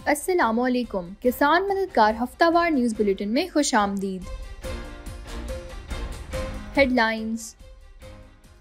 अस्सलामुअलैकुम। किसान मददगार हफ्तावार न्यूज़ बुलेटिन में खुशामदीद। हेडलाइंस।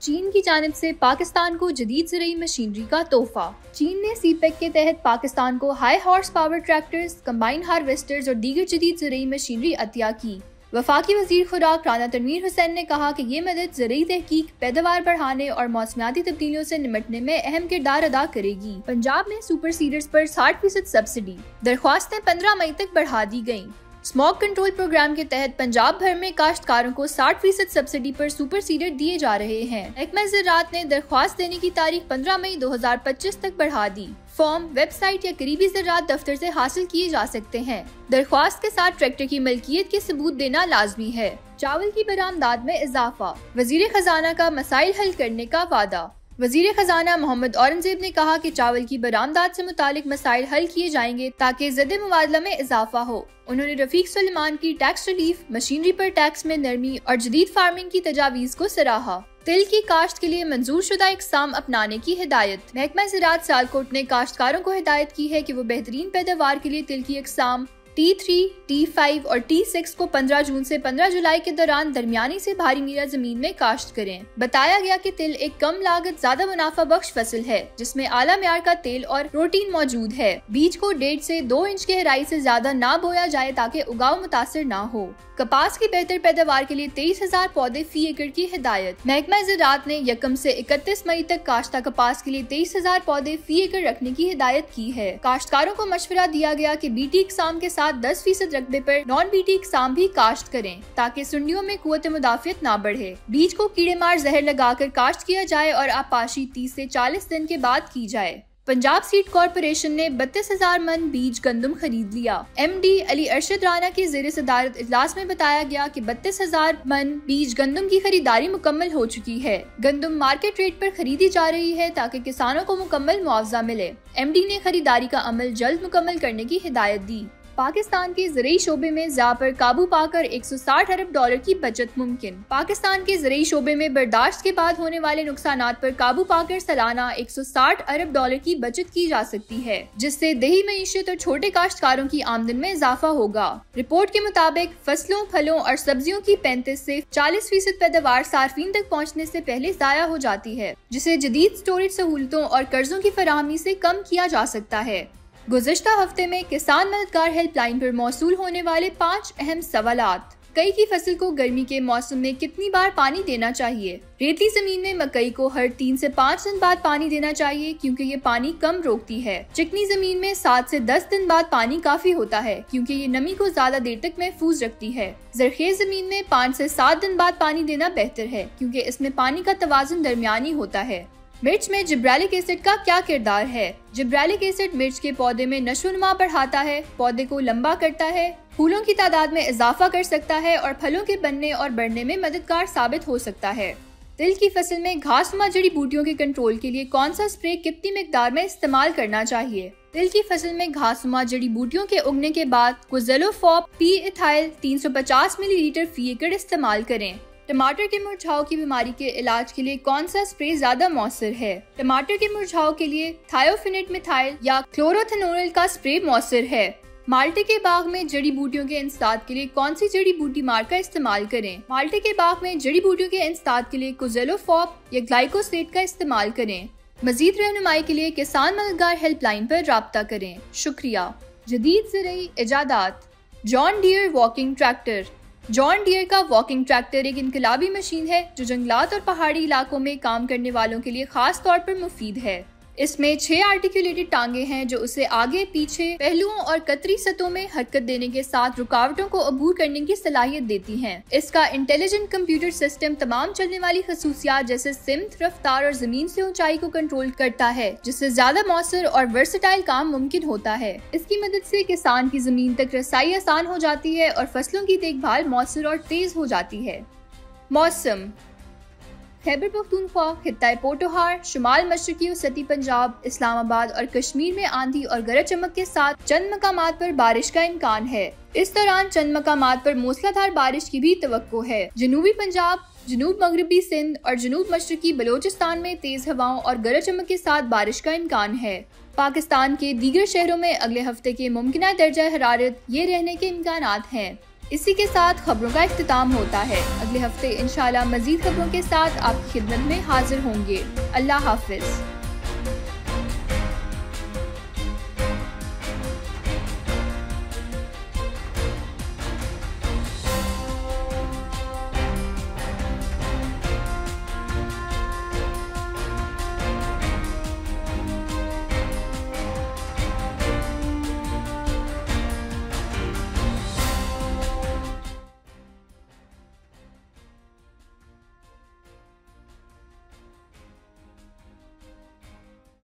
चीन की जानिब से पाकिस्तान को जदीद ज़रई मशीनरी का तोहफा। चीन ने सीपेक के तहत पाकिस्तान को high horse power tractors, combine harvesters और दीगर जदीद ज़रई मशीनरी अतिया की। वफाकी वजीर खुराक राना तनवीर हुसैन ने कहा कि ये मदद ज़रई तहकीक, पैदावार बढ़ाने और मौसमियाती तब्दीलियों से निपटने में अहम किरदार अदा करेगी। पंजाब में सुपर सीडर्स पर 60% सब्सिडी, दरख्वास्तें 15 मई तक बढ़ा दी गयी। स्मॉग कंट्रोल प्रोग्राम के तहत पंजाब भर में काश्तकारों को 60% सब्सिडी पर सुपर सीडर दिए जा रहे हैं। महकमा ज़राअत ने दरख्वास्त देने की तारीख 15 मई 2025 तक बढ़ा दी। फॉर्म वेबसाइट या करीबी ज़राअत दफ्तर से हासिल किए जा सकते हैं। दरख्वास्त के साथ ट्रैक्टर की मलकियत के सबूत देना लाजमी है। चावल की बरामदात में इजाफा, वजीर खजाना का मसाइल हल करने का वादा। वजीर खजाना मोहम्मद औरंगजेब ने कहा कि चावल की बरामदात से मुतालिक मसाइल हल किए जाएंगे ताकि ज़द मुबादला में इजाफा हो। उन्होंने रफीक सुलेमान की टैक्स रिलीफ, मशीनरी पर टैक्स में नरमी और जदीद फार्मिंग की तजावीज़ को सराहा। तिल की काश्त के लिए मंजूर शुदा इकसाम अपनाने की हिदायत। महकमा ज़राअत सियालकोट ने काश्तकारों को हिदायत की है कि वो बेहतरीन पैदावार के लिए तिल की इकसाम T3, T5 और T6 को 15 जून से 15 जुलाई के दौरान दरमियानी से भारी मीरा जमीन में काश्त करें। बताया गया कि तिल एक कम लागत ज्यादा मुनाफा बख्श फसल है जिसमें आला म्यार का तेल और प्रोटीन मौजूद है। बीज को 1.5 से 2 इंच की गहराई से ज्यादा ना बोया जाए ताकि उगाव मुतासिर ना हो। कपास की बेहतर पैदावार के लिए 23,000 पौधे फी एकड़ की हिदायत। महकमा ज़राअत ने 1 से 31 मई तक काश्ता कपास के लिए 23,000 पौधे फी एकड़ रखने की हिदायत की है। काश्तकारों को मशवरा दिया गया कि बीटी इकसाम के साथ 10% रकबे पर नॉन बीटी इकसाम भी काश्त करें ताकि सुंडियों में कुव्वत मुदाफियत ना बढ़े। बीज को कीड़े मार जहर लगाकर काश्त किया जाए और आपाशी 30 से 40 दिन के बाद की जाए। पंजाब सीड कॉरपोरेशन ने 32,000 मन बीज गंदम खरीद लिया। MD अली अरशद राना के ज़ेरे सदारत इजलास में बताया गया कि 32,000 मन बीज गंदम की खरीदारी मुकम्मल हो चुकी है। गंदम मार्केट रेट पर खरीदी जा रही है ताकि किसानों को मुकम्मल मुआवजा मिले। MD ने खरीदारी का अमल जल्द मुकम्मल करने की हिदायत दी। पाकिस्तान के ज़रई शोबे में ज़ा पर काबू पाकर $160 अरब की बचत मुमकिन। पाकिस्तान के ज़रई शोबे में बर्दाश्त के बाद होने वाले नुकसानात पर काबू पाकर सालाना $160 अरब की बचत की जा सकती है, जिससे देही मईशत और छोटे काश्तकारों की आमदन में इजाफा होगा। रिपोर्ट के मुताबिक फसलों, फलों और सब्जियों की 35 से 40% पैदावार सार्फिन तक पहुँचने से पहले ज़ाया हो जाती है, जिसे जदीद स्टोरेज सहूलतों और कर्जों की फराहमी से कम किया जा सकता है। गुज़श्ता हफ्ते में किसान मददगार हेल्पलाइन पर मौसूल होने वाले 5 अहम सवालात। मकई की फसल को गर्मी के मौसम में कितनी बार पानी देना चाहिए? रेतली जमीन में मकई को हर 3 से 5 दिन बाद पानी देना चाहिए क्योंकि ये पानी कम रोकती है। चिकनी जमीन में 7 से 10 दिन बाद पानी काफी होता है क्योंकि ये नमी को ज्यादा देर तक महफूज रखती है। जरखेज जमीन में 5 से 7 दिन बाद पानी देना बेहतर है क्योंकि इसमें पानी का तवाजुन दरमियानी होता है। मिर्च में जिब्रेलिक एसिड का क्या किरदार है? जिब्रेलिक एसिड मिर्च के पौधे में नशोनुमा बढ़ाता है, पौधे को लंबा करता है, फूलों की तादाद में इजाफा कर सकता है और फलों के बनने और बढ़ने में मददगार साबित हो सकता है। तिल की फसल में घासनुमा जड़ी बूटियों के कंट्रोल के लिए कौन सा स्प्रे कितनी मिकदार में इस्तेमाल करना चाहिए? तिल की फसल में घासनुमा जड़ी बूटियों के उगने के बाद कोज़ेलोफॉप P इथाइल 350 मिलीलीटर फी एकड़ इस्तेमाल करें। टमाटर के मुरझाओं की बीमारी के इलाज के लिए कौन सा स्प्रे ज्यादा मौसर है? टमाटर के मुरझाओं के लिए थायोफिनेट मिथाइल या क्लोरोथेनोल का स्प्रे मौसर है। माल्टे के बाग में जड़ी बूटियों के इंसदाद के लिए कौन सी जड़ी बूटी मार का इस्तेमाल करें? माल्टे के बाग में जड़ी बूटियों के इंसदाद के लिए कोज़ेलोफॉप या ग्लाइकोसेट का इस्तेमाल करें। मजीद रहनुमाई के लिए किसान मददगार हेल्पलाइन पर राब्ता करें। शुक्रिया। जदीद ज़रई इजादात। John Deere walking tractor. John Deere का वॉकिंग ट्रैक्टर एक इनकलाबी मशीन है जो जंगलात और पहाड़ी इलाकों में काम करने वालों के लिए खास तौर पर मुफीद है। इसमें 6 आर्टिकुलेटेड टांगे हैं जो उसे आगे, पीछे, पहलुओं और कतरी सतहों में हरकत देने के साथ रुकावटों को अबूर करने की सलाहियत देती हैं। इसका इंटेलिजेंट कंप्यूटर सिस्टम तमाम चलने वाली खसूसियात जैसे सिमत, रफ्तार और जमीन से ऊंचाई को कंट्रोल करता है, जिससे ज्यादा मौसर और वर्सटाइल काम मुमकिन होता है। इसकी मदद से किसान की जमीन तक रसाई आसान हो जाती है और फसलों की देखभाल मौसर और तेज हो जाती है। मौसम। खैबर पख्तूनख्वा, खित्ता पोटोहार, शुमाल मशरकी वसती पंजाब, इस्लामाबाद और कश्मीर में आंधी और गरज चमक के साथ चंद मकामात पर बारिश का इम्कान है। इस दौरान चंद मकामात पर मूसलाधार बारिश की भी तवक्को है। जनूबी पंजाब, जनूब मगरबी सिंध और जनूब मशरकी बलोचिस्तान में तेज हवाओं और गरज चमक के साथ बारिश का इम्कान है। पाकिस्तान के दीगर शहरों में अगले हफ्ते के मुमकिना दर्जा हरारत ये रहने के इम्कानात हैं। इसी के साथ खबरों का इख्तिताम होता है। अगले हफ्ते इंशाल्लाह मजीद खबरों के साथ आपकी खिदमत में हाजिर होंगे। अल्लाह हाफिज।